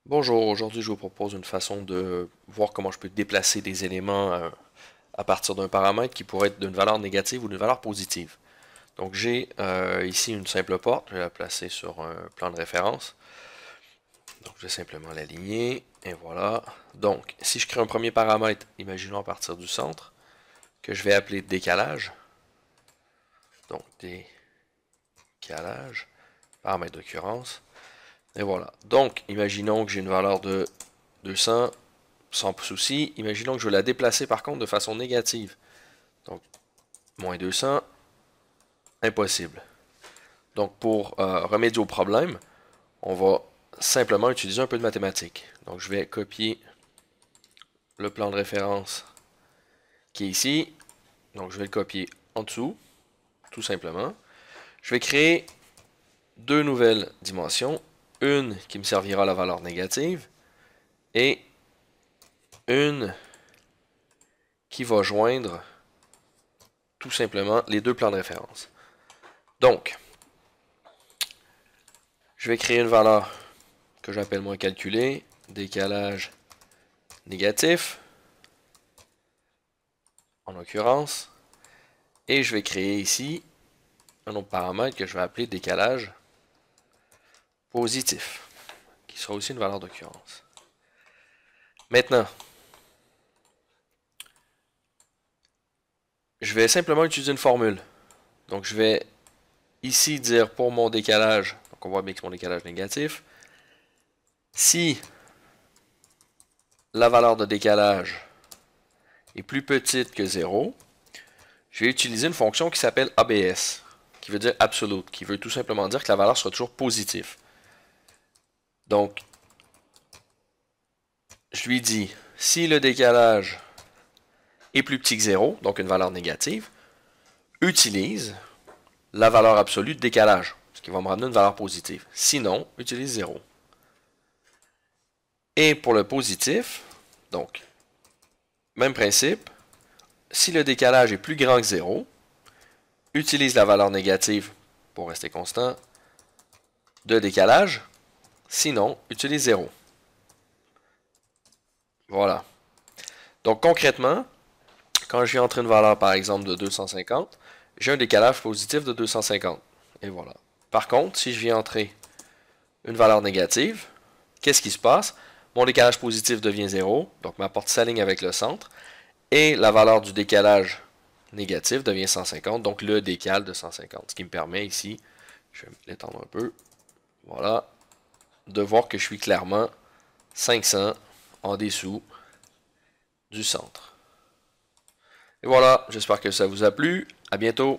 Bonjour, aujourd'hui je vous propose une façon de voir comment je peux déplacer des éléments à partir d'un paramètre qui pourrait être d'une valeur négative ou d'une valeur positive. Donc j'ai ici une simple porte, je vais la placer sur un plan de référence. Donc je vais simplement l'aligner, et voilà. Donc si je crée un premier paramètre, imaginons à partir du centre, que je vais appeler décalage. Donc décalage, paramètre d'occurrence, et voilà. Donc imaginons que j'ai une valeur de 200. Sans souci, imaginons que je veux la déplacer par contre de façon négative. Donc, moins 200, impossible. Donc, pour remédier au problème, on va simplement utiliser un peu de mathématiques. Donc, je vais copier le plan de référence qui est ici. Donc, je vais le copier en dessous, tout simplement. Je vais créer deux nouvelles dimensions. Une qui me servira à la valeur négative et une qui va joindre tout simplement les deux plans de référence. Donc, je vais créer une valeur que j'appelle moins calculé, décalage négatif, en l'occurrence, et je vais créer ici un autre paramètre que je vais appeler décalage positif, qui sera aussi une valeur d'occurrence. Maintenant, je vais simplement utiliser une formule. Donc je vais ici dire pour mon décalage, donc on voit bien que c'est mon décalage négatif, si la valeur de décalage est plus petite que 0, je vais utiliser une fonction qui s'appelle ABS, qui veut dire absolute, qui veut tout simplement dire que la valeur sera toujours positive. Donc, je lui dis, si le décalage est plus petit que 0, donc une valeur négative, utilise la valeur absolue de décalage, ce qui va me ramener une valeur positive. Sinon, utilise 0. Et pour le positif, donc, même principe, si le décalage est plus grand que 0, utilise la valeur négative pour rester constant de décalage, sinon, utilise 0. Voilà. Donc concrètement, quand je viens entrer une valeur par exemple de 250, j'ai un décalage positif de 250. Et voilà. Par contre, si je viens entrer une valeur négative, qu'est-ce qui se passe? Mon décalage positif devient 0, donc ma porte s'aligne avec le centre, et la valeur du décalage négatif devient 150, donc le décal de 150. Ce qui me permet ici, je vais l'étendre un peu, voilà, de voir que je suis clairement 500 en dessous du centre. Et voilà, j'espère que ça vous a plu. À bientôt.